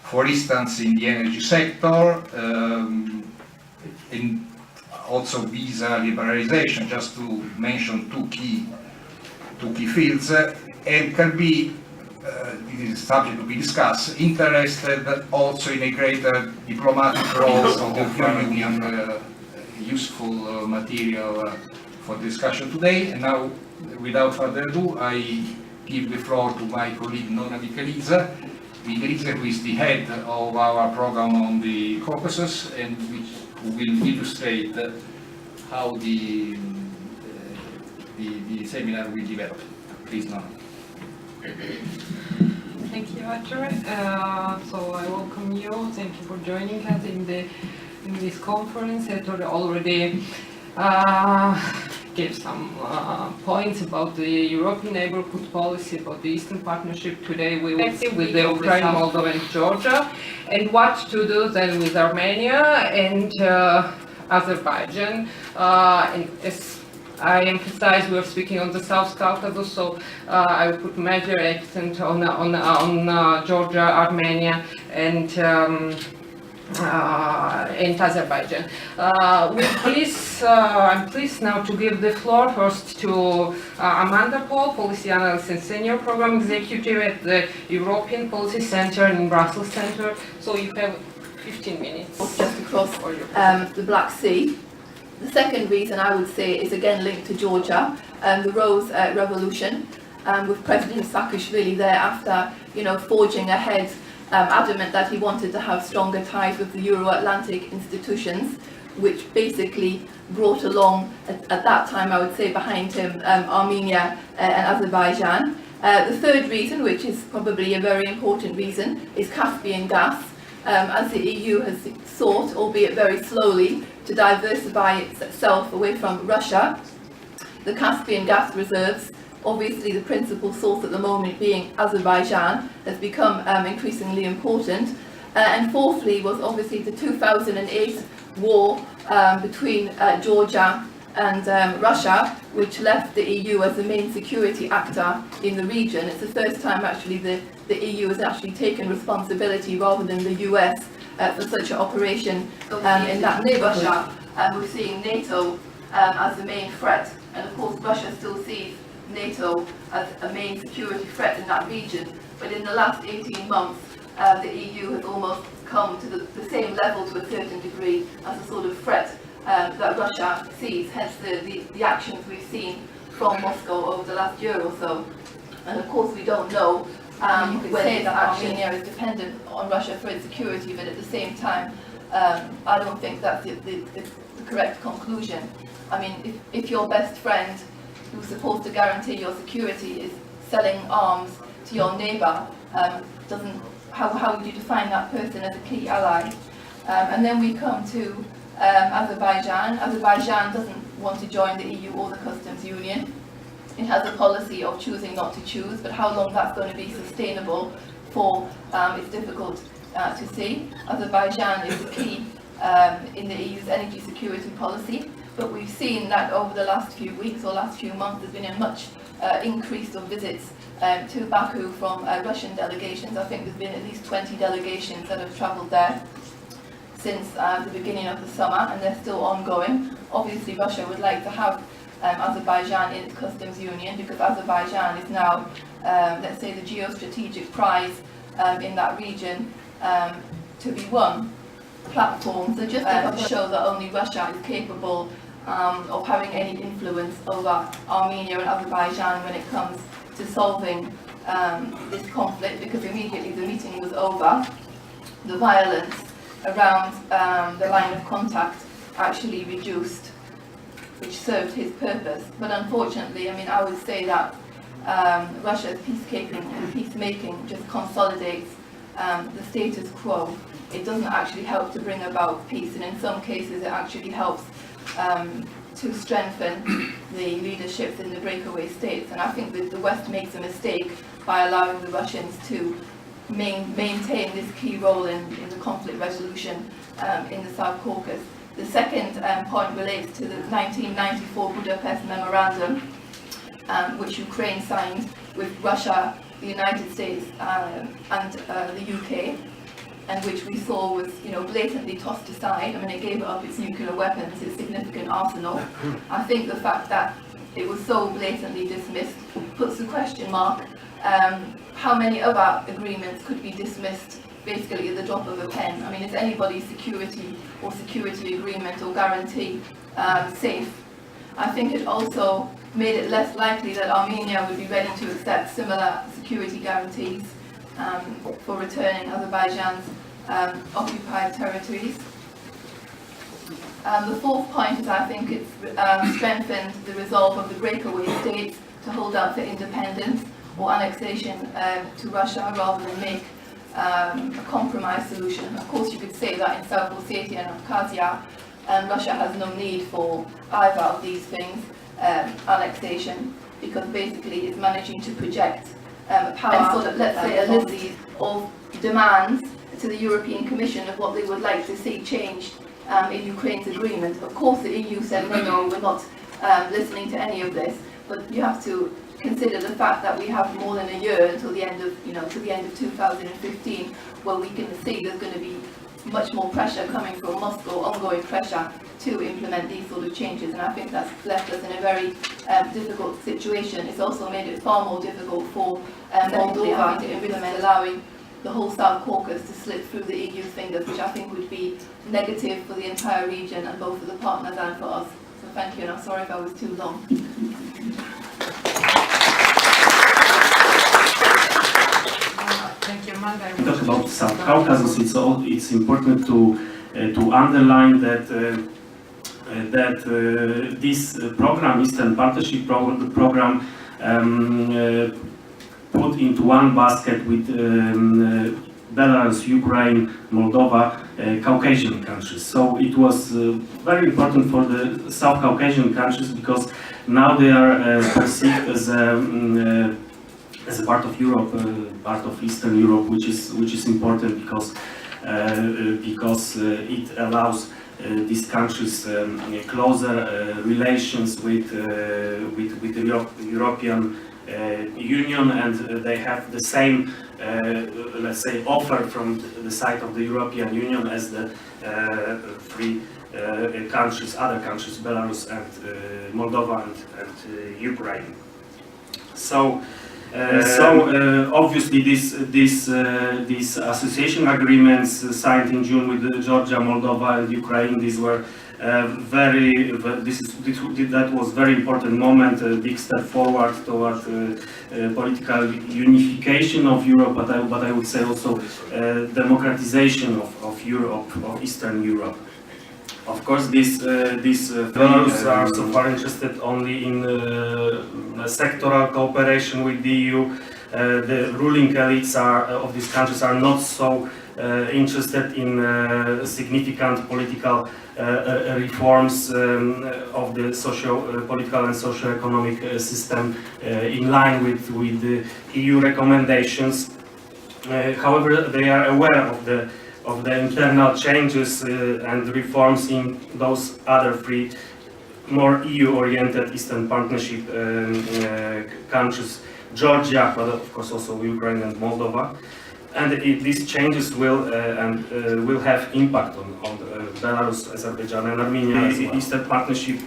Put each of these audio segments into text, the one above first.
for instance, in the energy sector, and also visa liberalization, just to mention two key fields, and can be, this is subject to be discussed, interested also in a greater diplomatic role of the European useful material for discussion today. And now, without further ado, I give the floor to my colleague Nona Michelisa, who is the head of our program on the Caucasus, and who will illustrate how the seminar will develop. Please, Nona. Thank you, Arthur. So I welcome you. Thank you for joining us in this conference. Arthur already gave some points about the European neighborhood policy, about the Eastern Partnership. Today we will see with the Ukraine, Moldova and Georgia, and what to do then with Armenia and Azerbaijan. And as I emphasize, we are speaking on the South Caucasus, so I will put major accent on Georgia, Armenia, and Azerbaijan. I'm pleased now to give the floor first to Amanda Paul, Policy Analyst and Senior Program Executive at the European Policy Center in Brussels Center. So you have 15 minutes. Just across the Black Sea. The second reason I would say is again linked to Georgia, the Rose Revolution, with President Saakashvili there after, forging ahead, adamant that he wanted to have stronger ties with the Euro-Atlantic institutions, which basically brought along, at that time I would say behind him, Armenia and Azerbaijan. The third reason, which is probably a very important reason, is Caspian gas. As the EU has sought, albeit very slowly, to diversify itself away from Russia, the Caspian gas reserves, obviously the principal source at the moment being Azerbaijan, has become increasingly important. And fourthly was obviously the 2008 war between Georgia and Russia, which left the EU as the main security actor in the region. It's the first time actually the EU has actually taken responsibility rather than the US for such an operation in that neighbourhood. We're seeing NATO as the main threat, and of course Russia still sees NATO as a main security threat in that region. But in the last 18 months, the EU has almost come to the same level to a certain degree as a sort of threat that Russia sees, hence the actions we've seen from Moscow over the last year or so. And of course we don't know whether that Armenia is dependent on Russia for its security, but at the same time I don't think that's the correct conclusion. I mean, if your best friend who's supposed to guarantee your security is selling arms to your neighbour, how would you define that person as a key ally? And then we come to Azerbaijan. Azerbaijan doesn't want to join the EU or the customs union. It has a policy of choosing not to choose, but how long that's going to be sustainable for it's difficult to see. Azerbaijan is the key in the EU's energy security policy, but we've seen that over the last few weeks or last few months there's been a much increase of visits to Baku from Russian delegations. I think there's been at least 20 delegations that have travelled there since the beginning of the summer, and they're still ongoing. Obviously Russia would like to have Azerbaijan in its customs union, because Azerbaijan is now, let's say, the geostrategic prize in that region to be won. Platform, so just to show that only Russia is capable of having any influence over Armenia and Azerbaijan when it comes to solving this conflict, because immediately the meeting was over, the violence around the line of contact actually reduced, which served his purpose. But unfortunately, I mean, I would say that Russia's peacemaking just consolidates the status quo. It doesn't actually help to bring about peace, and in some cases it actually helps to strengthen the leaderships in the breakaway states. And I think that the West makes a mistake by allowing the Russians to maintain this key role in the conflict resolution in the South Caucasus. The second point relates to the 1994 Budapest Memorandum, which Ukraine signed with Russia, the United States and the UK. and which we saw was, blatantly tossed aside. I mean, it gave up its nuclear weapons, its significant arsenal. I think the fact that it was so blatantly dismissed puts the question mark how many other agreements could be dismissed basically at the drop of a pen. I mean, is anybody's security agreement or guarantee safe? I think it also made it less likely that Armenia would be ready to accept similar security guarantees for returning Azerbaijan's occupied territories. The fourth point is I think it's strengthened the resolve of the breakaway states to hold out for independence or annexation to Russia rather than make a compromise solution. Of course, you could say that in South Ossetia and Abkhazia, Russia has no need for either of these things, annexation, because basically it's managing to project power, sort of, let's say, a list of demands to the European Commission of what they would like to see changed in Ukraine's agreement. Of course, the EU said, no, we're not listening to any of this, but you have to consider the fact that we have more than a year until the end of, to the end of 2015, where we can see there's going to be much more pressure coming from Moscow, ongoing pressure to implement these sort of changes, and I think that's left us in a very difficult situation. It's also made it far more difficult for Moldova to implement, allowing the whole South Caucasus to slip through the EU's fingers, which I think would be negative for the entire region and both for the partners and for us. So thank you, and I'm sorry if I was too long. Thank you, Magda. Talk about South Caucasus. It's important to underline that this program, Eastern Partnership program, put into one basket with Belarus, Ukraine, Moldova, Caucasian countries. So it was very important for the South Caucasian countries because now they are perceived as a part of Europe, part of Eastern Europe, which is important because it allows these countries closer relations with the European Union, and they have the same, let's say, offer from the side of the European Union as the three countries, other countries, Belarus and Moldova and Ukraine. So obviously these association agreements signed in June with Georgia, Moldova and Ukraine, these were that was very important moment, a big step forward toward political unification of Europe, but I would say also democratization of Europe, of Eastern Europe. Of course, these Belarus are so far interested only in sectoral cooperation with the EU. The ruling elites of these countries are not so interested in significant political reforms of the political and socio-economic system in line with the EU recommendations. However, they are aware of the internal changes and reforms in those other three more EU-oriented Eastern Partnership countries, Georgia, but of course also Ukraine and Moldova. And these changes will have impact on Belarus, Azerbaijan and Armenia. The Eastern Partnership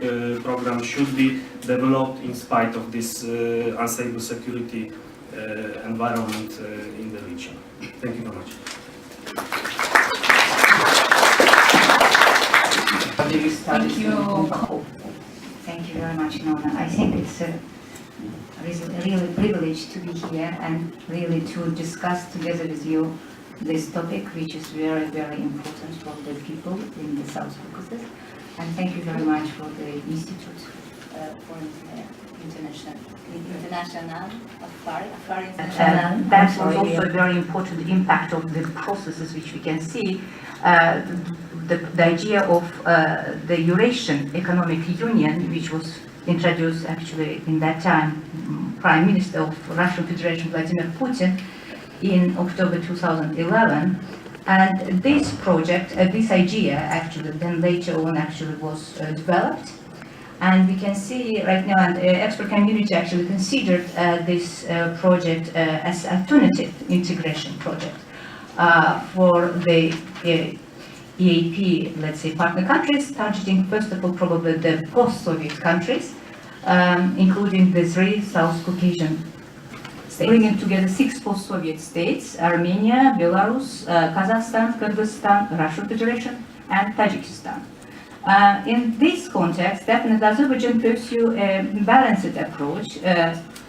program should be developed in spite of this unstable security environment in the region. Thank you very much. Thank you. Thank you very much, Nona. I think it's a really privilege to be here and really to discuss together with you this topic, which is very, very important for the people in the South Caucasus. And thank you very much for the Institute for International Affairs. That was also a very important impact of the processes which we can see. The idea of the Eurasian Economic Union, which was introduced actually in that time Prime Minister of Russian Federation Vladimir Putin in October 2011, and this project, this idea actually then later on actually was developed, and we can see right now, and the expert community actually considered this project as alternative integration project. for the EAP, let's say, partner countries, targeting first of all probably the post-Soviet countries, including the 3 South Caucasian states, bringing together 6 post-Soviet states: Armenia, Belarus, Kazakhstan, Kyrgyzstan, Russian Federation, and Tajikistan. In this context, definitely Azerbaijan pursues a balanced approach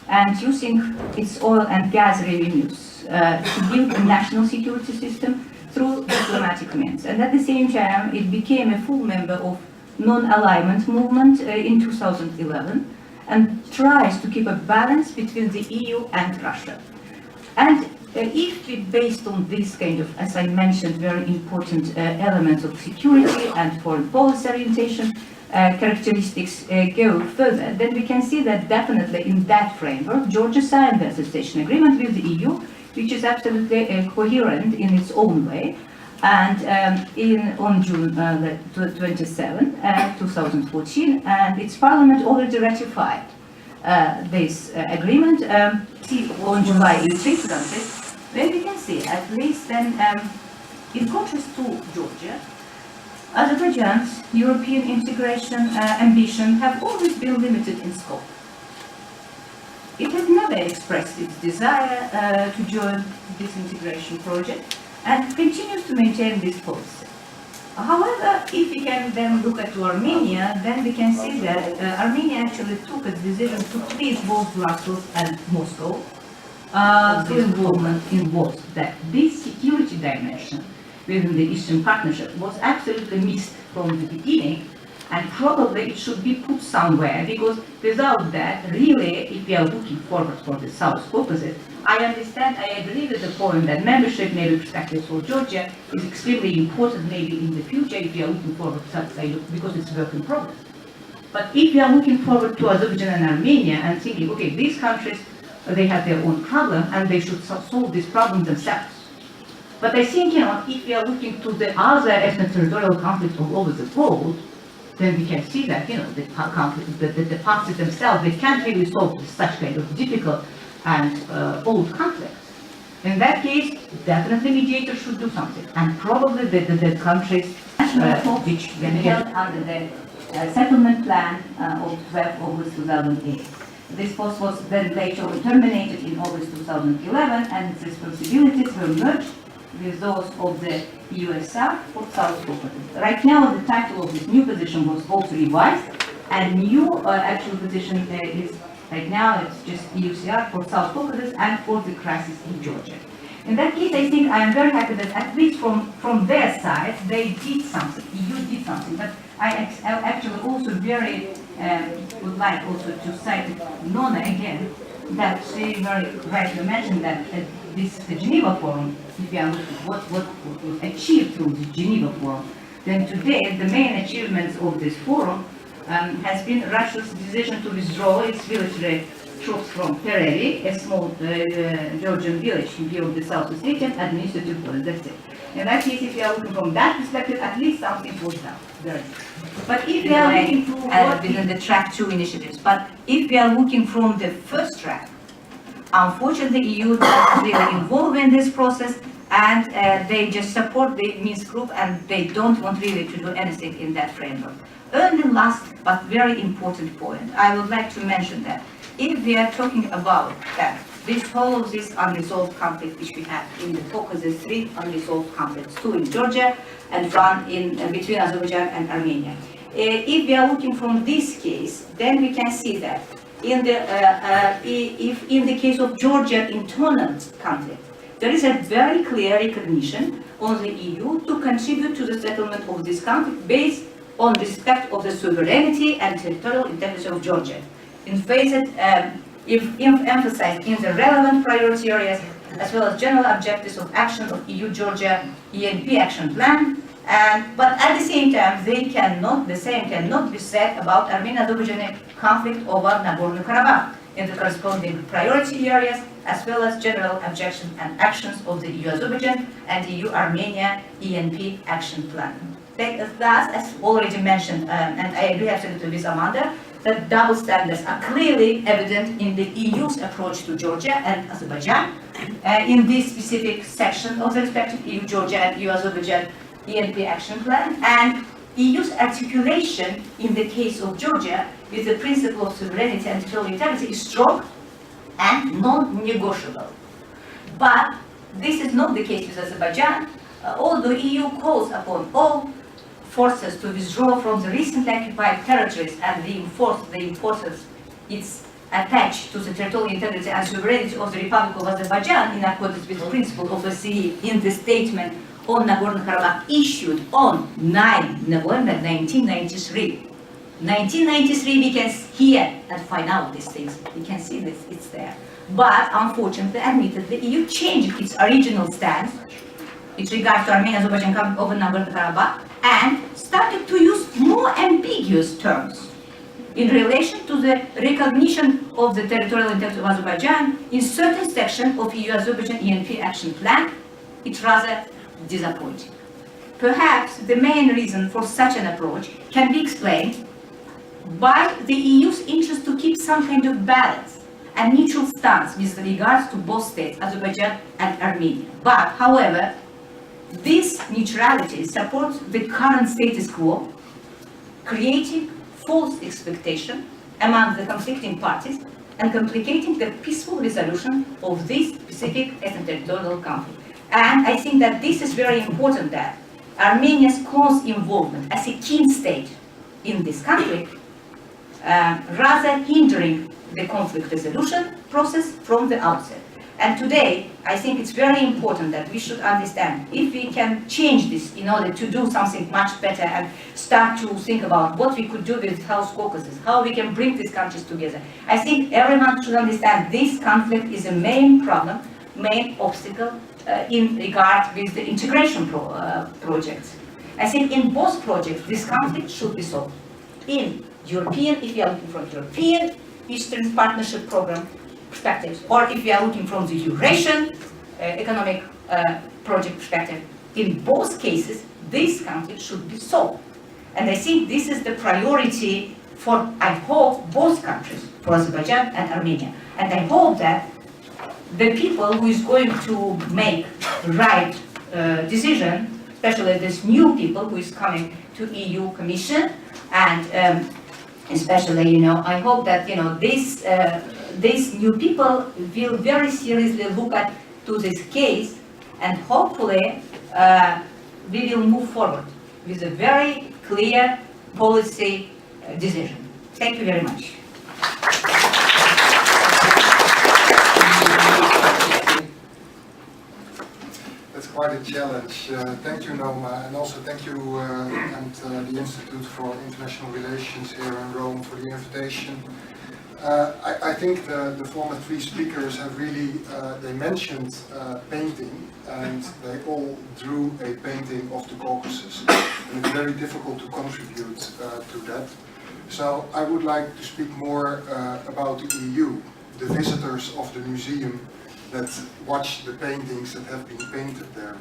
and using its oil and gas revenues to build a national security system through diplomatic means. And at the same time, it became a full member of non-alignment movement in 2011 and tries to keep a balance between the EU and Russia. And if we, based on this kind of, as I mentioned, very important elements of security and foreign policy orientation, characteristics go further, then we can see that definitely in that framework, Georgia signed the association agreement with the EU, which is absolutely coherent in its own way. And on June 27, 2014, and its parliament already ratified this agreement on July 18, 2006, where we can see, at least then, in contrast to Georgia, Azerbaijan's European integration ambition have always been limited in scope. It has never expressed its desire to join this integration project and continues to maintain this policy. However, if we can then look at Armenia, then we can see that Armenia actually took a decision to please both Brussels and Moscow through involvement in both, that this security dimension within the Eastern Partnership was absolutely missed from the beginning, and probably it should be put somewhere, because without that, really, if we are looking forward for the South Caucasus, I understand, I agree with the point that membership, maybe perspective for Georgia, is extremely important maybe in the future if we are looking forward to such kind of, because it's work in progress. But if we are looking forward to Azerbaijan and Armenia and thinking, okay, these countries, they have their own problem and they should solve this problem themselves. But I think, if we are looking to the other ethno-territorial conflicts all over the world, then we can see that, the conflict, the parties themselves, they can't really solve such kind of difficult and old conflicts. In that case, definitely mediators should do something, and probably the countries which can held under the settlement plan of 12 August 2008. This post was then later terminated in August 2011, and its responsibilities were merged with those of the USR for South Caucasus. Right now, the title of this new position was also revised, and new actual position is right now it's just EUCR for South Caucasus and for the crisis in Georgia. In that case, I think I am very happy that at least from their side they did something. EU did something, but I actually also very would like also to cite Nona again, that she very rightly mentioned that the Geneva Forum, if we are looking at what was achieved through the Geneva Forum, then today the main achievements of this forum has been Russia's decision to withdraw its military troops from Pereli, a small Georgian village in view of the South Ossetian administrative borders. That's it. In that case, if you are looking from that perspective, at least something was done. But if we are looking to within the track 2 initiatives, but if we are looking from the first track, unfortunately, EU is not really involved in this process, and they just support the Minsk group, and they don't want really to do anything in that framework. Only last but very important point, I would like to mention that if we are talking about that, this follows this unresolved conflict which we have in the Caucasus, 3 unresolved conflicts, 2 in Georgia and 1 in between Azerbaijan and Armenia. If we are looking from this case, then we can see that in the if in the case of Georgia internal conflict, there is a very clear recognition on the EU to contribute to the settlement of this conflict based on respect of the sovereignty and territorial integrity of Georgia. In phase if emphasized in the relevant priority areas as well as general objectives of action of EU-Georgia ENP action plan. But at the same time, the same cannot be said about Armenian-Azerbaijan conflict over Nagorno-Karabakh in the corresponding priority areas, as well as general objections and actions of the EU-Azerbaijan and EU-Armenia ENP action plan. Thus, as already mentioned, and I agree absolutely with Amanda, that double standards are clearly evident in the EU's approach to Georgia and Azerbaijan. In this specific section of the respective EU-Georgia and EU-Azerbaijan ENP action plan, and EU's articulation in the case of Georgia with the principle of sovereignty and territorial integrity is strong and non-negotiable. But this is not the case with Azerbaijan, although EU calls upon all forces to withdraw from the recently occupied territories and reinforce the importance it's attached to the territorial integrity and sovereignty of the Republic of Azerbaijan in accordance with the principle of OSCE in the statement on Nagorno-Karabakh issued on 9 November 1993. 1993, we can hear and find out these things. We can see this, it's there. But unfortunately, admittedly, the EU changed its original stance with regard to Armenia, Azerbaijan, over Nagorno-Karabakh and started to use more ambiguous terms in relation to the recognition of the territorial integrity of Azerbaijan in certain sections of EU-Azerbaijan ENP action plan. It's rather disappointing. Perhaps the main reason for such an approach can be explained by the EU's interest to keep some kind of balance and neutral stance with regards to both states, Azerbaijan and Armenia. But, however, this neutrality supports the current status quo, creating false expectation among the conflicting parties and complicating the peaceful resolution of this specific ethno-territorial conflict. And I think that this is very important, that Armenia's close involvement as a key state in this conflict rather hindering the conflict resolution process from the outset. And today, I think it's very important that we should understand if we can change this in order to do something much better and start to think about what we could do with South Caucasus, how we can bring these countries together. I think everyone should understand this conflict is a main problem, main obstacle in regard with the integration projects. I think in both projects, this conflict should be solved. In European, if you are looking for European Eastern Partnership Program perspective, or if we are looking from the Eurasian economic project perspective, in both cases, this conflict should be solved. And I think this is the priority for, I hope, both countries, for Azerbaijan and Armenia. And I hope that the people who is going to make the right decision, especially this new people who is coming to EU Commission, and especially, I hope that, these new people will very seriously look at to this case, and hopefully we will move forward with a very clear policy decision. Thank you very much. That's quite a challenge. Thank you, Noma, and also thank you and the Institute for International Relations here in Rome for the invitation. I think the former three speakers have really, they mentioned painting, and they all drew a painting of the Caucasus, and it's very difficult to contribute to that. So I would like to speak more about the EU, the visitors of the museum that watch the paintings that have been painted there,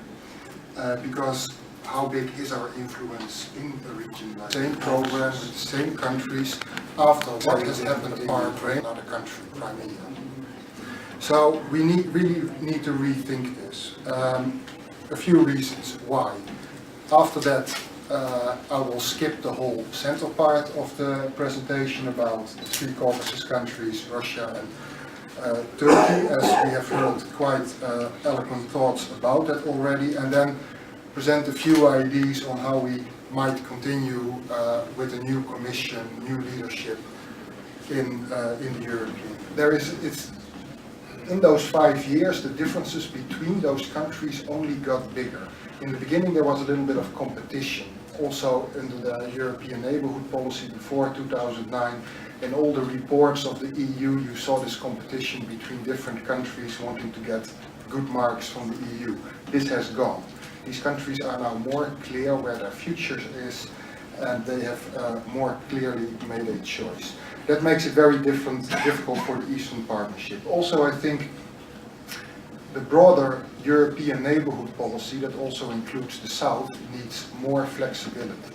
because how big is our influence in a region like same programs, same countries, after what has happened in Ukraine, another country, Crimea. So we really need to rethink this. A few reasons why. After that, I will skip the whole central part of the presentation about the three Caucasus countries, Russia and Turkey, as we have heard quite eloquent thoughts about that already, and then present a few ideas on how we might continue with a new commission, new leadership in the European. In those 5 years, the differences between those countries only got bigger. In the beginning, there was a little bit of competition. Also, under the European neighborhood policy before 2009, in all the reports of the EU, you saw this competition between different countries wanting to get good marks from the EU. This has gone. These countries are now more clear where their future is, and they have more clearly made a choice. That makes it very difficult for the Eastern Partnership. Also, I think the broader European neighborhood policy that also includes the South needs more flexibility.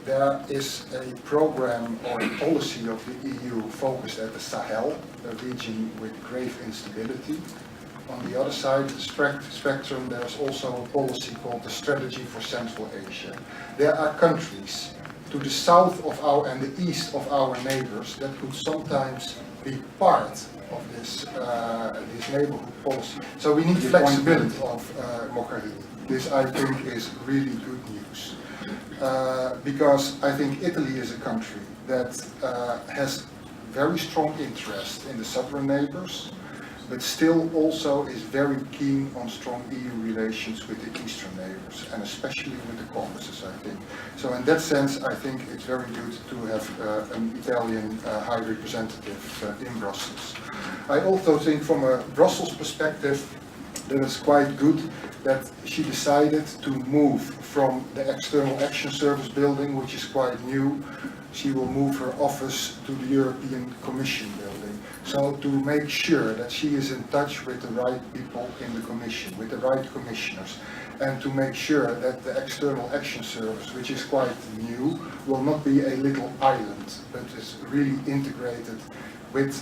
there is a program or a policy of the EU focused at the Sahel, a region with grave instability. On the other side of the spectrum, there's also a policy called the Strategy for Central Asia. There are countries to the south of our and the east of our neighbors that could sometimes be part of this neighborhood policy. So we need flexibility of Mogherini. This, I think, is really good news. Because I think Italy is a country that has very strong interest in the southern neighbors, but still also is very keen on strong EU relations with the eastern neighbors, and especially with the Caucasus, I think. So in that sense, I think it's very good to have an Italian High Representative in Brussels. I also think from a Brussels perspective, that it's quite good that she decided to move from the External Action Service building, which is quite new. She will move her office to the European Commission building. So to make sure that she is in touch with the right people in the Commission, with the right commissioners, and to make sure that the External Action Service, which is quite new, will not be a little island, but is really integrated with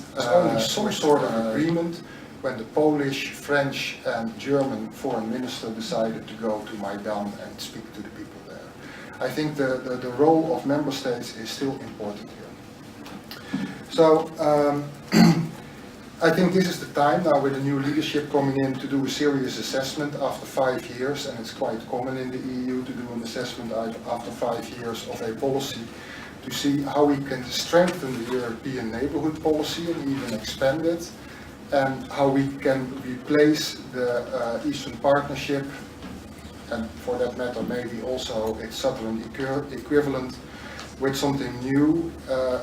some sort of agreement. When the Polish, French and German foreign minister decided to go to Maidan and speak to the people there. I think the role of member states is still important here. So I think this is the time now with the new leadership coming in to do a serious assessment after 5 years, and it's quite common in the EU to do an assessment after 5 years of a policy, to see how we can strengthen the European neighborhood policy and even expand it, and how we can replace the Eastern Partnership, and for that matter maybe also its southern equivalent, with something new,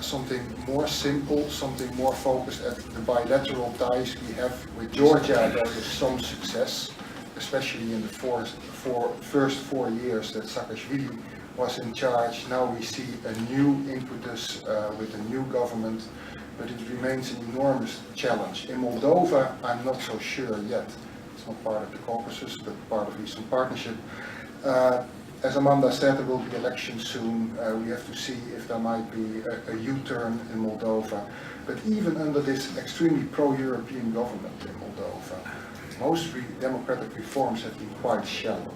something more simple, something more focused at the bilateral ties we have with Georgia. There is some success, especially in the first 4 years that Saakashvili was in charge. Now we see a new impetus with a new government, but it remains an enormous challenge. In Moldova, I'm not so sure yet. It's not part of the Caucasus, but part of the Eastern Partnership. As Amanda said, there will be elections soon. We have to see if there might be a U-turn in Moldova. But even under this extremely pro-European government in Moldova, most democratic reforms have been quite shallow.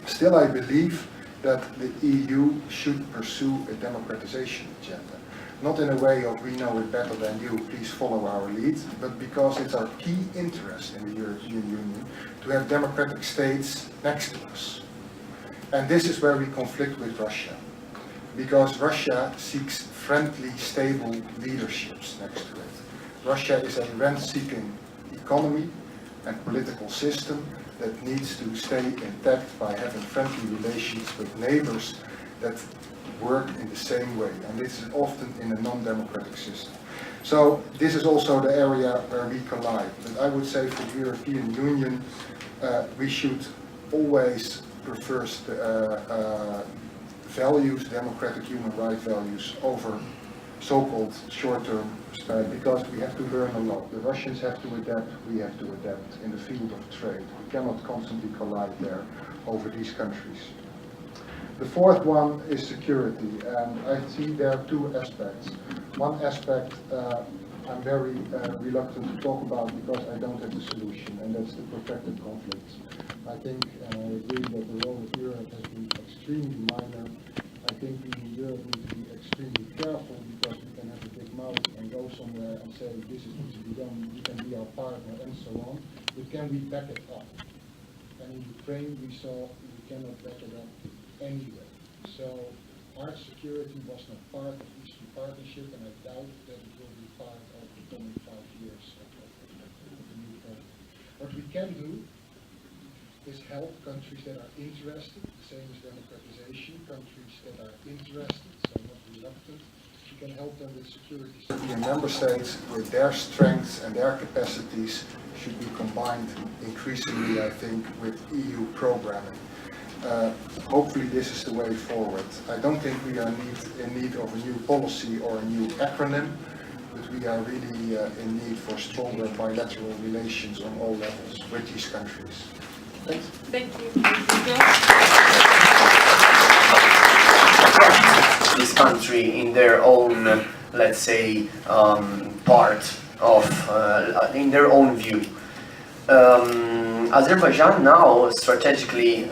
Still, I believe that the EU should pursue a democratization agenda. Not in a way of we know it better than you, please follow our lead, but because it's our key interest in the European Union to have democratic states next to us. And this is where we conflict with Russia, because Russia seeks friendly, stable leaderships next to it. Russia is a rent-seeking economy and political system that needs to stay intact by having friendly relations with neighbors that work in the same way, and this is often in a non-democratic system. So this is also the area where we collide. But I would say for the European Union, we should always prefer values, democratic human rights values, over so-called short-term, because we have to learn a lot. The Russians have to adapt, we have to adapt in the field of trade. We cannot constantly collide there over these countries. The fourth one is security, and I see there are two aspects. One aspect I'm very reluctant to talk about because I don't have the solution, and that's the protracted conflicts. I think, and I agree that the role of Europe has been extremely minor. I think we in Europe need to be extremely careful, because we can have a big mouth and go somewhere and say this is what to be done, you can be our partner and so on, but can we back it up? And in Ukraine we saw we cannot back it up anyway. So our security was not part of the Eastern Partnership, and I doubt that it will be part of the coming 5 years of the new project. What we can do is help countries that are interested, the same as democratization, countries that are interested, so not reluctant. We can help them with security. European member states, with their strengths and their capacities, should be combined increasingly, I think, with EU programming. Hopefully this is the way forward. I don't think we are in need of a new policy or a new acronym, but we are really in need for stronger bilateral relations on all levels with these countries. Thanks. Thank you. country in their own, let's say, part of, in their own view. Azerbaijan now, strategically,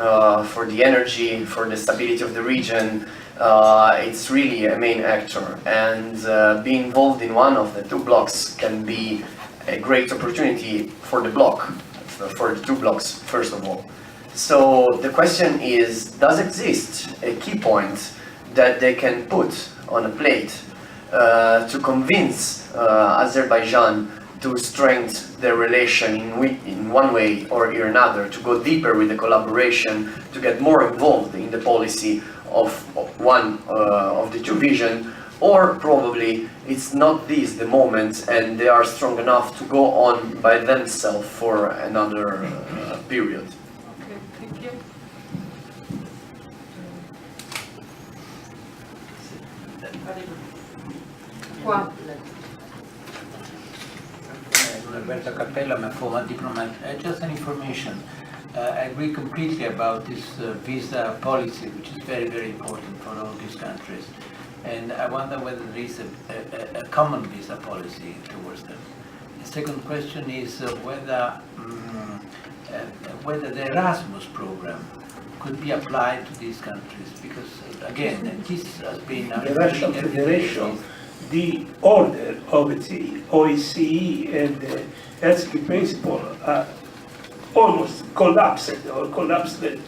for the energy, for the stability of the region, it's really a main actor, and being involved in one of the two blocs can be a great opportunity for the bloc, for the two blocs, first of all. So the question is, does exist a key point that they can put on a plate to convince Azerbaijan to strengthen their relation in one way or another, to go deeper with the collaboration, to get more involved in the policy of one of the two visions, or probably it's not this the moment and they are strong enough to go on by themselves for another period. Okay, thank you. Juan. Roberto Cappella, I'm a former diplomat. Just an information. I agree completely about this visa policy, which is very, very important for all these countries. And I wonder whether there is a common visa policy towards them. The second question is whether the Erasmus program could be applied to these countries, because again, this has been the Russian Federation, the order of the OSCE and the Helsinki principle are almost collapsed at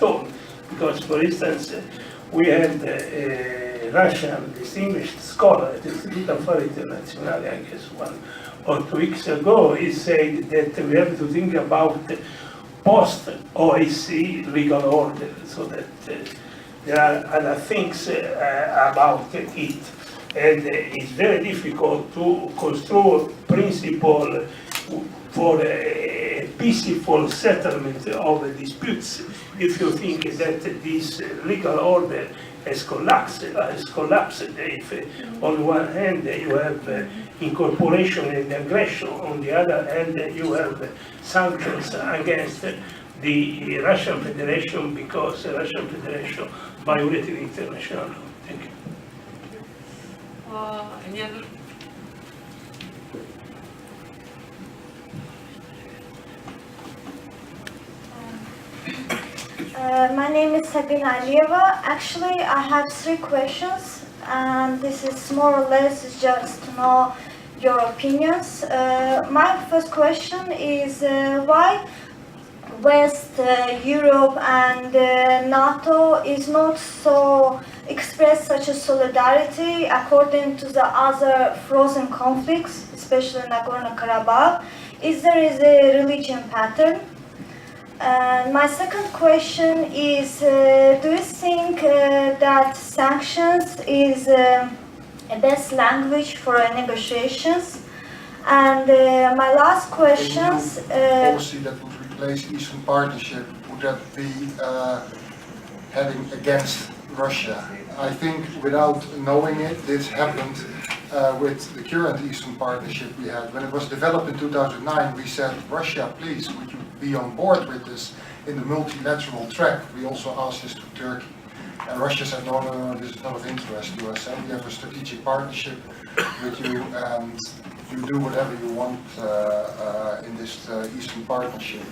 all. Because, for instance, we had a Russian distinguished scholar at the Institute of Affari Internazionali, I guess 1 or 2 weeks ago, he said that we have to think about post-OSCE legal order, so that there are other things about it. And it's very difficult to construe principle for a peaceful settlement of the disputes if you think that this legal order has collapsed. If on one hand you have incorporation and aggression, on the other hand you have sanctions against the Russian Federation because the Russian Federation violated international law. Thank you. Any other? My name is Sabina Alieva. Actually, I have 3 questions, and this is more or less just to know your opinions. My first question is why West Europe and NATO is not so express such a solidarity according to the other frozen conflicts, especially Nagorno-Karabakh. Is there a religion pattern? My second question is, do you think that sanctions is a best language for negotiations? And my last questions... policy that would replace Eastern Partnership, would that be heading against Russia? I think without knowing it, this happened with the current Eastern Partnership we had. When it was developed in 2009, we said, Russia, please, would you be on board with this in the multilateral track? We also asked this to Turkey. And Russia said, no, no, no, this is not of interest to us. We have a strategic partnership with you, and you do whatever you want in this Eastern Partnership.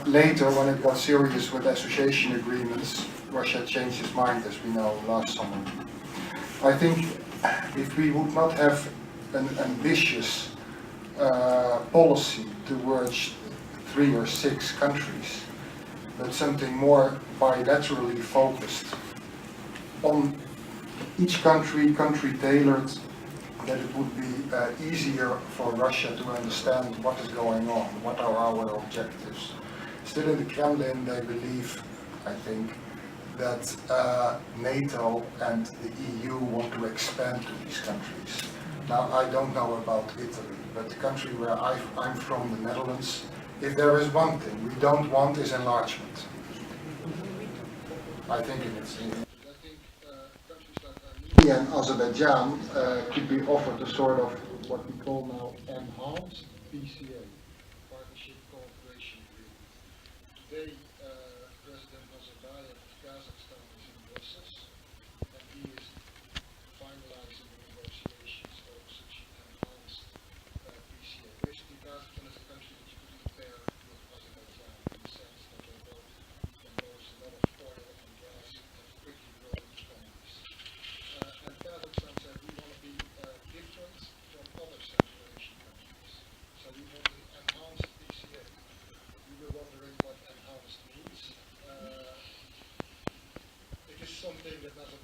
Later, when it got serious with association agreements, Russia changed its mind, as we know, last summer. I think if we would not have an ambitious policy towards 3 or 6 countries, but something more bilaterally focused on each country tailored, that it would be easier for Russia to understand what is going on, what are our objectives. Still in the Kremlin, they believe, I think, that NATO and the EU want to expand to these countries. Now, I don't know about Italy, but the country where I'm from, the Netherlands, if there is one thing we don't want is enlargement. I think it's countries like Armenia and Azerbaijan could be offered a sort of what we call now enhanced PCA, Partnership Cooperation Agreement. Today, President Nazarbayev of Kazakhstan is in Brussels, and he is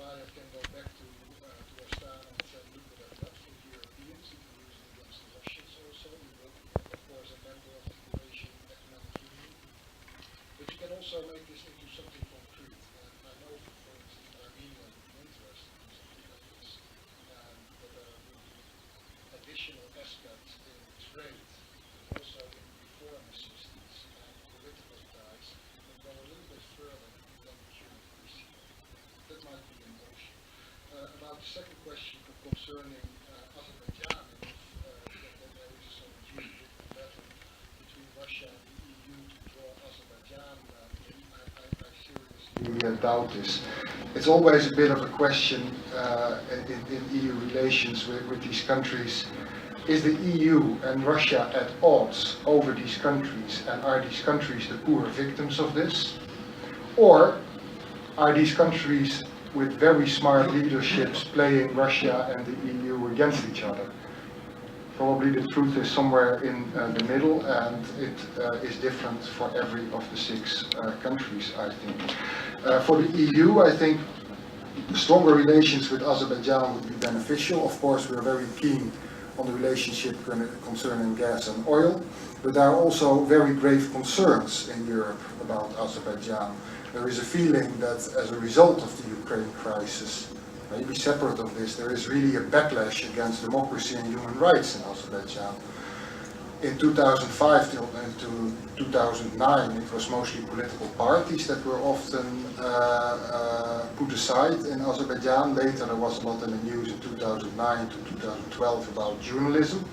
Nazarbayev can go back to Astana and say, look what I've got for Europeans, you can use it against the Russians also. You will be, of course, a member of the Eurasian Economic Union. But you can also make this into something concrete. I know, for instance, Armenia would be interested in something like this. That there will be additional aspects in trade, but also in reform assistance and political ties that go a little bit further than current issue. That might be an option. About the second question concerning Azerbaijan, and if that there is some duty better between Russia and the EU to draw Azerbaijan in, I seriously doubt this. It's always a bit of a question in EU relations with these countries. Is the EU and Russia at odds over these countries, and are these countries the poor victims of this? Or are these countries with very smart leaderships playing Russia and the EU against each other? Probably the truth is somewhere in the middle, and it is different for every of the 6 countries, I think. For the EU, I think stronger relations with Azerbaijan would be beneficial. Of course, we're very keen on the relationship concerning gas and oil, but there are also very grave concerns in Europe about Azerbaijan. There is a feeling that as a result of the Ukraine crisis, maybe separate of this, there is really a backlash against democracy and human rights in Azerbaijan. In 2005 to 2009, it was mostly political parties that were often put aside in Azerbaijan. Later there was a lot in the news in 2009 to 2012 about journalism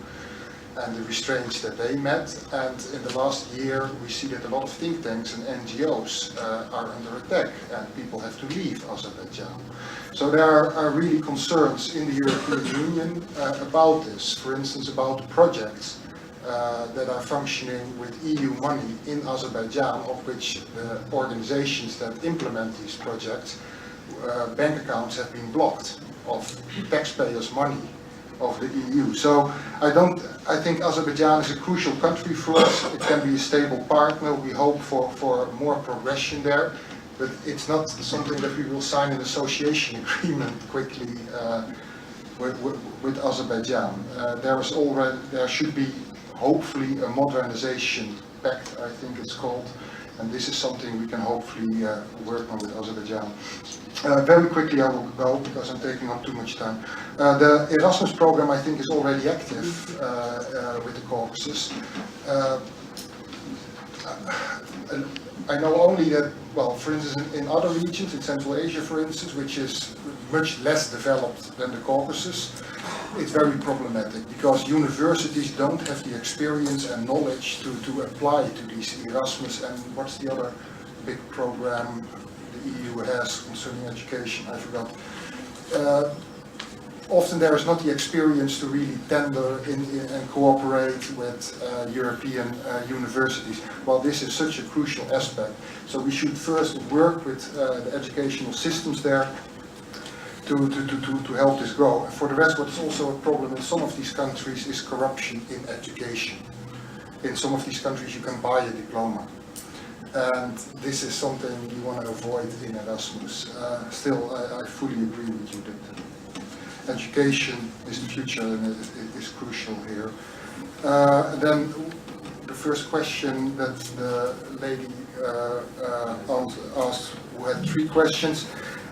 and the restraints that they met. And in the last year we see that a lot of think tanks and NGOs are under attack and people have to leave Azerbaijan. So there are really concerns in the European Union about this. For instance, about projects that are functioning with EU money in Azerbaijan, of which the organizations that implement these projects, bank accounts have been blocked of taxpayers' money of the EU. So I think Azerbaijan is a crucial country for us. It can be a stable partner. We hope for more progression there, but it's not something that we will sign an association agreement quickly with Azerbaijan. There should be hopefully a modernization pact, I think it's called, and this is something we can hopefully work on with Azerbaijan. Very quickly I will go because I'm taking up too much time. The Erasmus program I think is already active with the Caucasus. I know only that, well, for instance, in other regions, in Central Asia, for instance, which is much less developed than the Caucasus, it's very problematic because universities don't have the experience and knowledge to apply to these Erasmus and what's the other big program the EU has concerning education, I forgot. Often there is not the experience to really tender and cooperate with European universities. Well, this is such a crucial aspect. So we should first work with the educational systems there to help this grow. For the rest, what is also a problem in some of these countries is corruption in education. In some of these countries you can buy a diploma. And this is something you want to avoid in Erasmus. Still, I fully agree with you that education is the future and it is crucial here. Then the first question that the lady asked, who had 3 questions.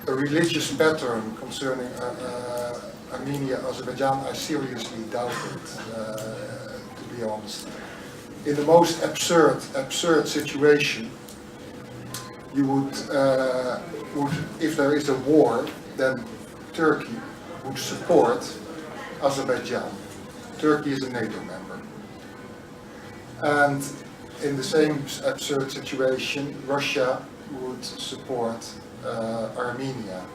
A religious pattern concerning Armenia, Azerbaijan, I seriously doubt it, to be honest. In the most absurd situation, you would, if there is a war, then Turkey would support Azerbaijan. Turkey is a NATO member. And in the same absurd situation, Russia would support Armenia.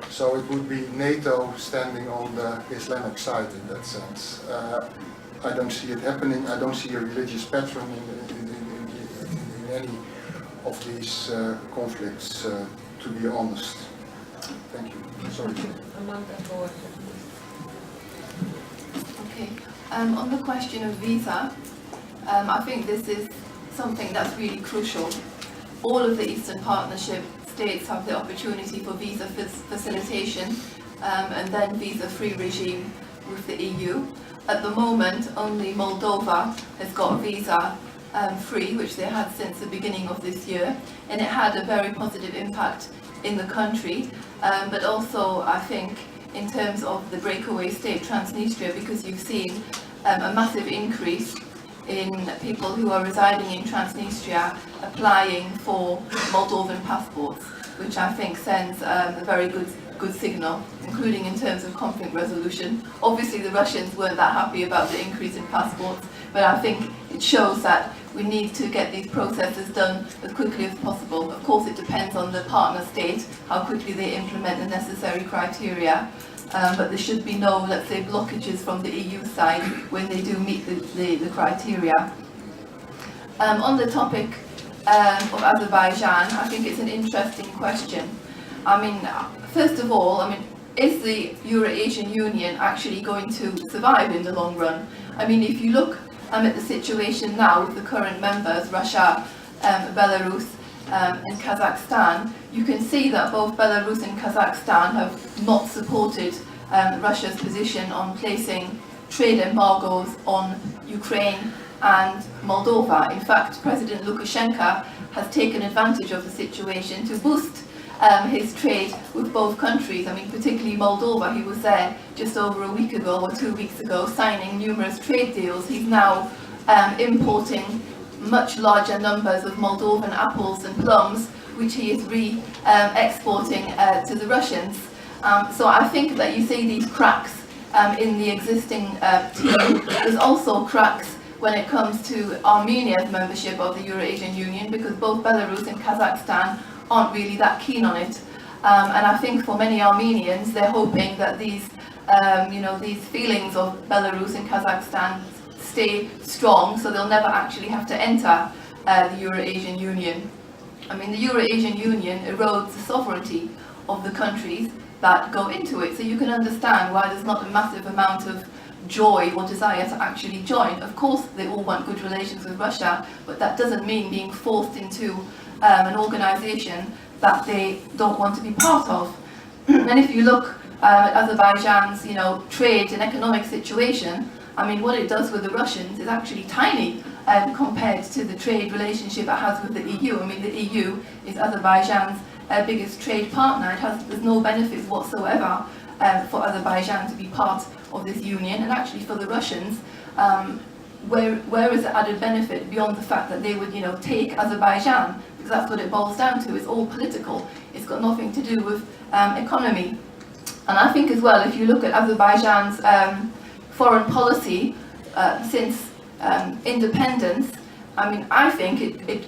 So it would be NATO standing on the Islamic side in that sense. I don't see it happening. I don't see a religious pattern in any of these conflicts, to be honest. Thank you. Sorry. Okay. On the question of visa, I think this is something that's really crucial. All of the Eastern Partnership states have the opportunity for visa facilitation and then visa-free regime with the EU. At the moment, only Moldova has got visa free, which they had since the beginning of this year, and it had a very positive impact in the country, but also I think in terms of the breakaway state Transnistria, because you've seen a massive increase in people who are residing in Transnistria applying for Moldovan passports, which I think sends a very good signal, including in terms of conflict resolution. Obviously the Russians weren't that happy about the increase in passports, but I think it shows that we need to get these processes done as quickly as possible. Of course it depends on the partner state, how quickly they implement the necessary criteria, but there should be no, let's say, blockages from the EU side when they do meet the criteria. On the topic of Azerbaijan, I think it's an interesting question. I mean, first of all, is the Eurasian Union actually going to survive in the long run? I mean, if you look at the situation now with the current members, Russia, Belarus and Kazakhstan, you can see that both Belarus and Kazakhstan have not supported Russia's position on placing trade embargoes on Ukraine and Moldova. In fact, President Lukashenko has taken advantage of the situation to boost his trade with both countries. I mean, particularly Moldova. He was there just over a week ago or 2 weeks ago signing numerous trade deals. He's now importing much larger numbers of Moldovan apples and plums, which he is exporting to the Russians. So I think that you see these cracks in the existing team. There's also cracks when it comes to Armenia's membership of the Eurasian Union, because both Belarus and Kazakhstan aren't really that keen on it. And I think for many Armenians, they're hoping that these feelings of Belarus and Kazakhstan stay strong, so they'll never actually have to enter the Eurasian Union. I mean, the Eurasian Union erodes the sovereignty of the countries that go into it, so you can understand why there's not a massive amount of joy or desire to actually join. Of course, they all want good relations with Russia, but that doesn't mean being forced into an organisation that they don't want to be part of. And if you look at Azerbaijan's, trade and economic situation, I mean, what it does with the Russians is actually tiny compared to the trade relationship it has with the EU. I mean, the EU is Azerbaijan's biggest trade partner. There's no benefits whatsoever for Azerbaijan to be part of this union, and actually for the Russians, where is the added benefit beyond the fact that they would, take Azerbaijan? Because that's what it boils down to. It's all political. It's got nothing to do with economy. And I think as well, if you look at Azerbaijan's foreign policy since independence, I mean, I think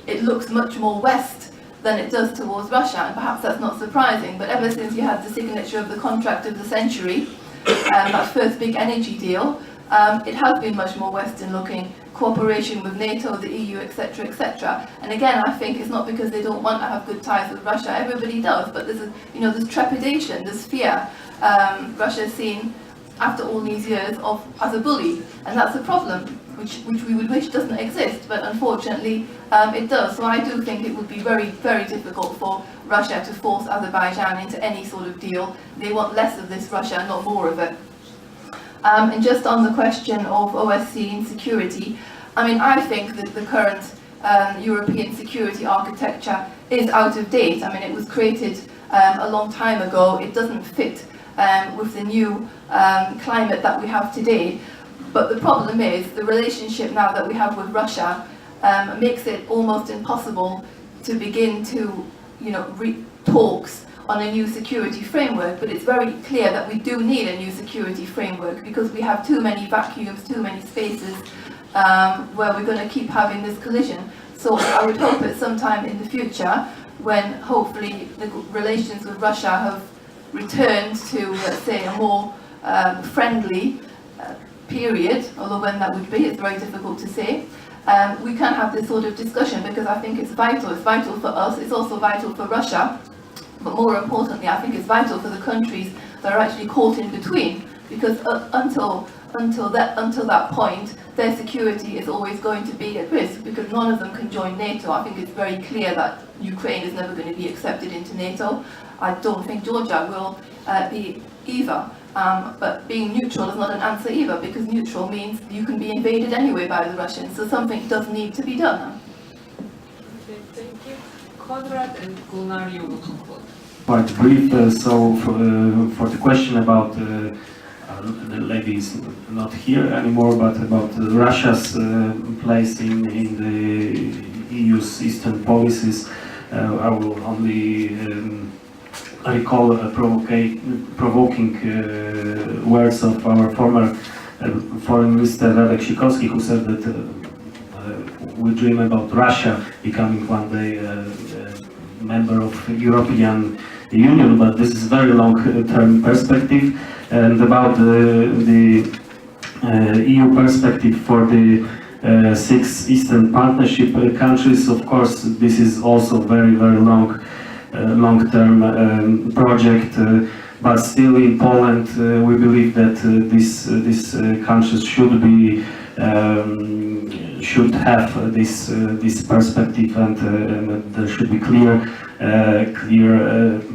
it looks much more west than it does towards Russia, and perhaps that's not surprising, but ever since you had the signature of the contract of the century, that first big energy deal, it has been much more Western looking, cooperation with NATO, the EU, etc., etc. And again, I think it's not because they don't want to have good ties with Russia. Everybody does, but there's trepidation, there's fear. Russia is seen after all these years as a bully, and that's a problem which we would wish doesn't exist, but unfortunately it does. So I do think it would be very, very difficult for Russia to force Azerbaijan into any sort of deal. They want less of this Russia, not more of it. And just on the question of OSCE and security, I mean, I think that the current European security architecture is out of date. I mean, it was created a long time ago. It doesn't fit with the new climate that we have today. But the problem is the relationship now that we have with Russia makes it almost impossible to begin to, talks on a new security framework. But it's very clear that we do need a new security framework, because we have too many vacuums, too many spaces where we're going to keep having this collision. So I would hope at some time in the future, when hopefully the relations with Russia have returned to, let's say, a more friendly period, although when that would be, it's very difficult to say, we can have this sort of discussion, because I think it's vital. It's vital for us, it's also vital for Russia, but more importantly, I think it's vital for the countries that are actually caught in between, because until until that point, their security is always going to be at risk because none of them can join NATO. I think it's very clear that Ukraine is never going to be accepted into NATO. I don't think Georgia will be either. But being neutral is not an answer either, because neutral means you can be invaded anyway by the Russians. So something does need to be done. Okay, thank you. Konrad and Gunnar, you will conclude. Quite brief. So for the question about the lady is not here anymore, but about Russia's place in the EU's eastern policies, I will only recall provoking words of our former foreign minister Radek Sikorski, who said that we dream about Russia becoming one day a member of European Union, but this is very long-term perspective. And about the EU perspective for the 6 Eastern Partnership countries, of course, this is also very long-term project. But still, in Poland, we believe that these countries should have this perspective, and there should be clear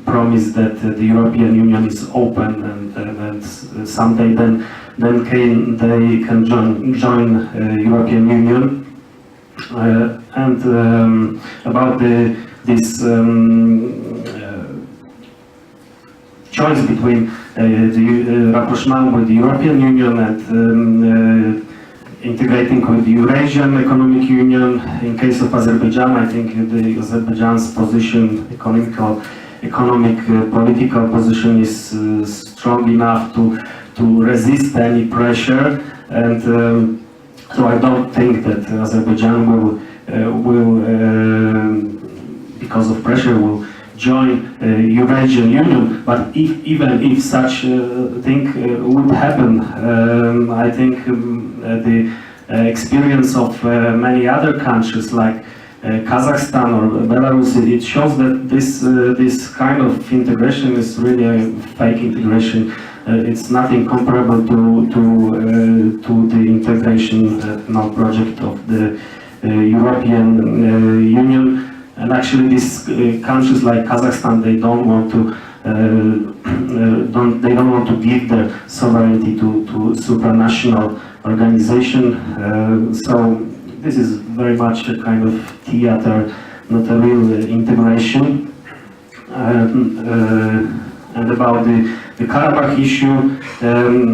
promise that the European Union is open, and someday then they can join European Union. And about this choice between the rapprochement with the European Union and integrating with the Eurasian Economic Union. In case of Azerbaijan, I think Azerbaijan's position, economic, political position is strong enough to resist any pressure, and so I don't think that Azerbaijan will because of pressure, will join Eurasian Union. But even if such thing would happen, I think the experience of many other countries like Kazakhstan or Belarus, it shows that this kind of integration is really a fake integration. It's nothing comparable to the integration project of the European Union. And actually, these countries like Kazakhstan, they don't want to give their sovereignty to supranational organization. So this is very much a kind of theater, not a real integration. And about the Karabakh issue,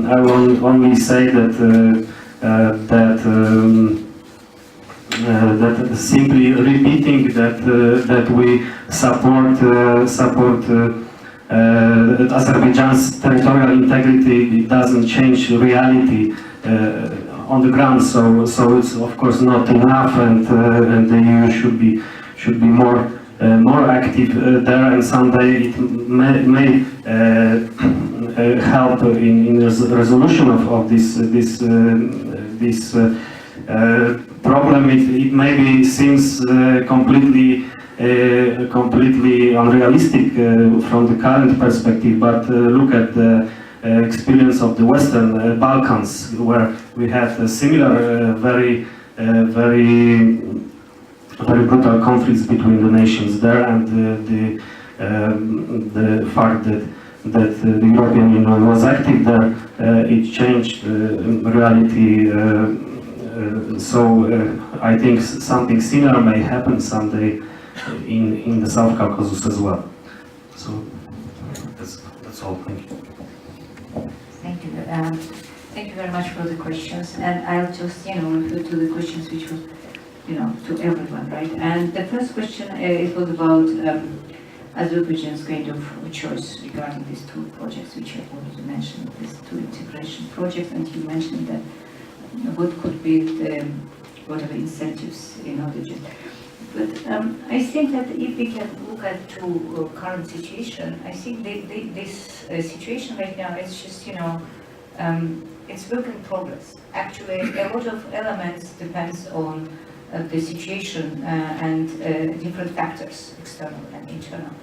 I will only say that that simply repeating that we support Azerbaijan's territorial integrity, it doesn't change reality on the ground. So it's of course not enough, and the EU should be more active there, and someday it may help in the resolution of this problem. It maybe seems completely unrealistic from the current perspective, but look at the experience of the Western Balkans, where we had a similar very brutal conflicts between the nations there, and the fact that the European Union was active there, it changed reality. So I think something similar may happen someday in the South Caucasus as well. So that's all. Thank you. Thank you. Thank you very much for the questions, and I'll just refer to the questions which were to everyone, right? And the first question it was about Azerbaijan's kind of choice regarding these 2 projects, which I already mentioned, these 2 integration projects, and you mentioned that what could be the whatever incentives in order to. But I think that if we can look at to current situation, I think this situation right now is just it's work in progress. Actually, a lot of elements depends on the situation and different factors, external and internal.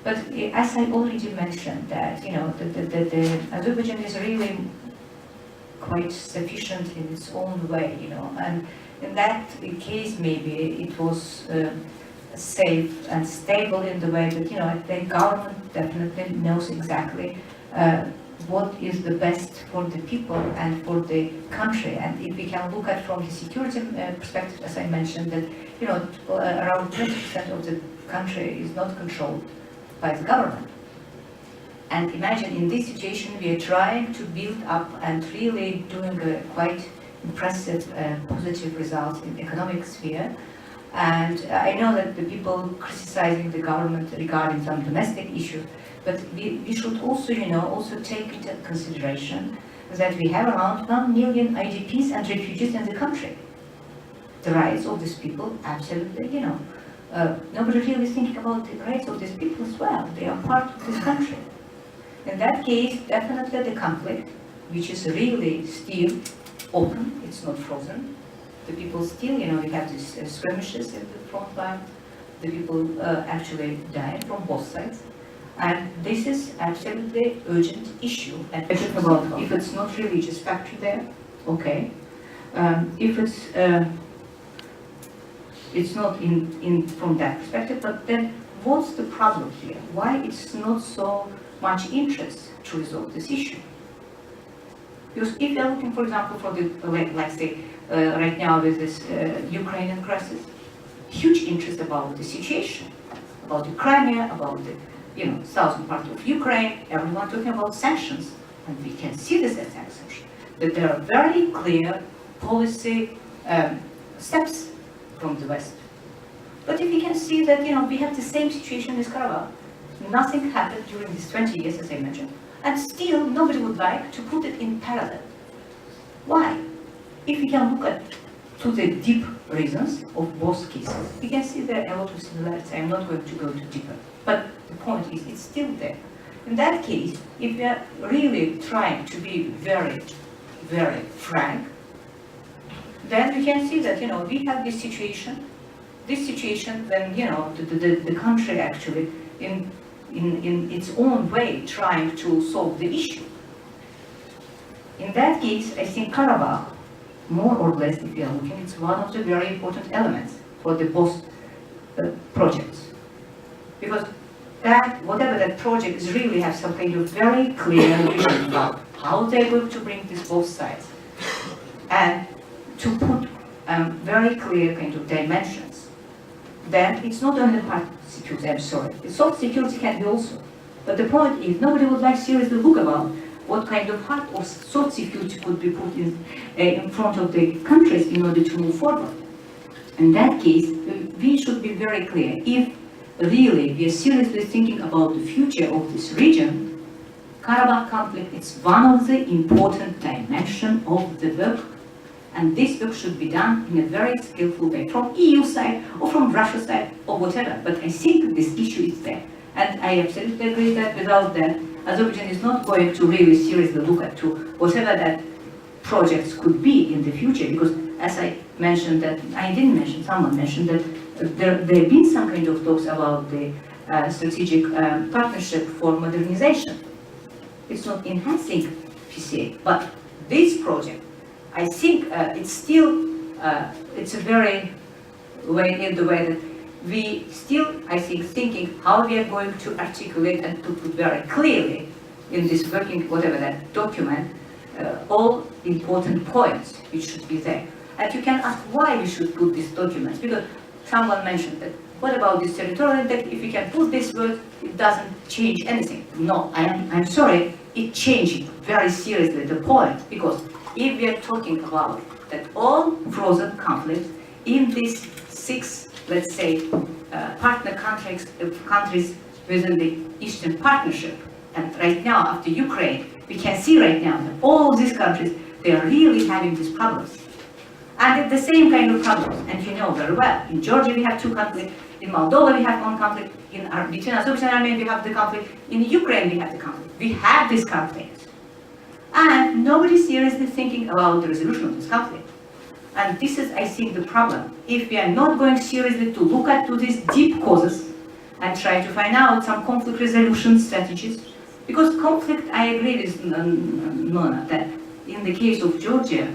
But as I already mentioned, that the Azerbaijan is really quite sufficient in its own way, you know, and in that case maybe it was safe and stable in the way that, you know, the government definitely knows exactly what is the best for the people and for the country. And if we can look at from the security perspective, as I mentioned, that, you know, around 20% of the country is not controlled by the government. And imagine in this situation we are trying to build up and really doing a quite impressive positive results in economic sphere. And I know that the people criticizing the government regarding some domestic issues, but we should also, you know, also take into consideration that we have around 1 million IDPs and refugees in the country. The rights of these people, absolutely, you know, nobody really thinking about the rights of these people as well. They are part of this country. In that case, definitely the conflict, which is really still open, it's not frozen. The people still, you know, we have these skirmishes in the front line. The people actually die from both sides. And this is absolutely urgent issue. And about if it's not religious factor there, okay. If it's not in from that perspective, but then what's the problem here? Why it's not so much interest to resolve this issue? Because if you're looking, for example, for the, like say, right now with this Ukrainian crisis, huge interest about the situation, about the Crimea, about the, you know, southern part of Ukraine, everyone talking about sanctions, and we can see this as sanctions, that there are very clear policy steps from the West. But if you can see that, you know, we have the same situation with Karabakh, nothing happened during these 20 years, as I mentioned, and still nobody would like to put it in parallel. Why? If we can look at to the deep reasons of both cases, we can see there are a lot of similarities. I'm not going to go too deeper, but the point is it's still there. In that case, if we are really trying to be very, very frank, then we can see that, you know, we have this situation when, you know, the country actually in its own way trying to solve the issue. In that case, I think Karabakh, more or less, if you are looking, it's one of the very important elements for the both projects. Because that, whatever that project is, really have some kind of very clear vision about how they're going to bring this both sides. And to put very clear kind of dimensions. Then it's not only part of security, I'm sorry. The soft security can be also. But the point is, nobody would like seriously look about what kind of hard or soft security could be put in front of the countries in order to move forward. In that case, we should be very clear. If really we are seriously thinking about the future of this region, Karabakh conflict is one of the important dimensions of the work. And this work should be done in a very skillful way, from EU side or from Russia side or whatever. But I think this issue is there. And I absolutely agree that without that, Azerbaijan is not going to really seriously look at to whatever that projects could be in the future. Because as I mentioned that, I didn't mention, someone mentioned that there have been some kind of talks about the strategic partnership for modernization. It's not enhancing PCA, but this project, I think it's still, it's a very way in the way that we still, I think, thinking how we are going to articulate and to put very clearly in this working, whatever that document, all important points which should be there. And you can ask why we should put these documents, because someone mentioned that, what about this territorial integrity? If we can put this word, it doesn't change anything. No, I'm sorry, it changes very seriously the point, because if we are talking about that all frozen conflicts in these 6, let's say, partner countries within the Eastern Partnership, and right now after Ukraine, we can see right now that all these countries, they are really having these problems. And it's the same kind of problems, and you know very well, in Georgia we have 2 conflicts, in Moldova we have 1 conflict, between Azerbaijan and Armenia we have the conflict, in Ukraine we have the conflict. We have this conflict. And nobody is seriously thinking about the resolution of this conflict. And this is, I think, the problem. If we are not going seriously to look at to these deep causes and try to find out some conflict resolution strategies, because conflict, I agree with Nona, that in the case of Georgia,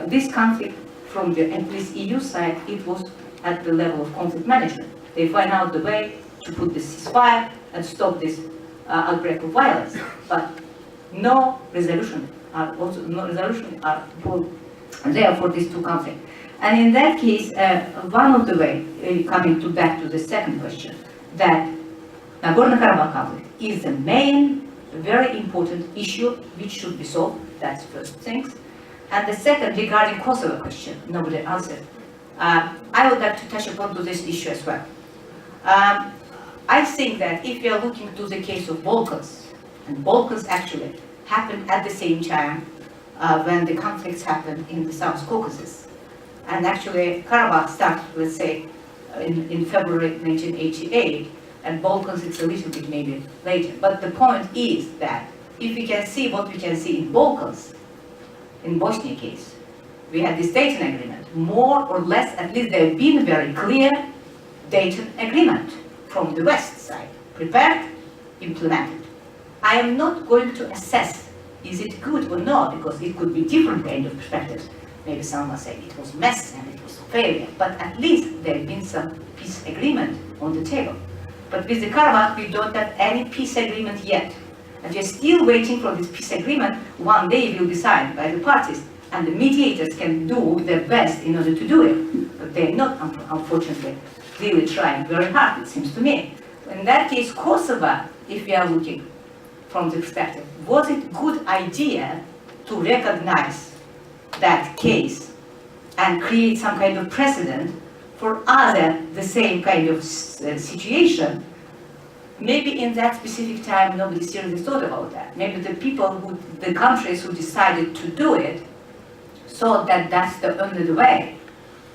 this conflict from the at least EU side, it was at the level of conflict management. They find out the way to put the ceasefire and stop this outbreak of violence, but no resolution are there for these two conflicts. And in that case, one of the way, coming back to the second question, that Nagorno-Karabakh conflict is the main, very important issue which should be solved. That's first things. And the second, regarding Kosovo question, nobody answered. I would like to touch upon to this issue as well. I think that if we are looking to the case of Balkans, and Balkans actually happened at the same time when the conflicts happened in the South Caucasus. And actually Karabakh started, let's say, in February 1988, and Balkans it's a little bit maybe later. But the point is that if we can see what we can see in Balkans, in Bosnia case, we had this Dayton agreement. More or less, at least there have been very clear Dayton agreement from the West side, prepared, implemented. I am not going to assess is it good or not, because it could be different kind of perspectives. Maybe someone say it was mess and it was failure, but at least there have been some peace agreement on the table. But with the Karabakh, we don't have any peace agreement yet. And we're still waiting for this peace agreement. One day it will be signed by the parties, and the mediators can do their best in order to do it. But they're not, unfortunately, really trying very hard, it seems to me. In that case, Kosovo, if we are looking from the perspective, was it a good idea to recognize that case and create some kind of precedent for other, the same kind of situation? Maybe in that specific time, nobody seriously thought about that. Maybe the people the countries who decided to do it, thought that that's the only way.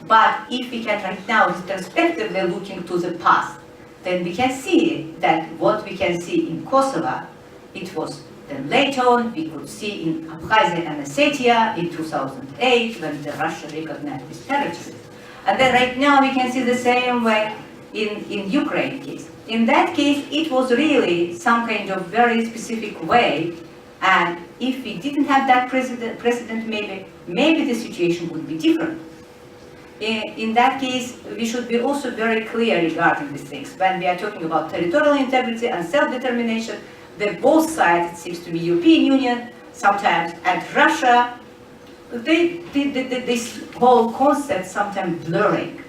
But if we can right now retrospectively looking to the past, then we can see that what we can see in Kosovo, it was then later on, we could see in Abkhazia and Ossetia in 2008 when the Russia recognized this territory. And then right now we can see the same way in Ukraine case. In that case, it was really some kind of very specific way, and if we didn't have that precedent, maybe the situation would be different. In that case, we should be also very clear regarding these things. When we are talking about territorial integrity and self-determination, that both sides, it seems to be European Union, sometimes, and Russia, this whole concept sometimes blurring.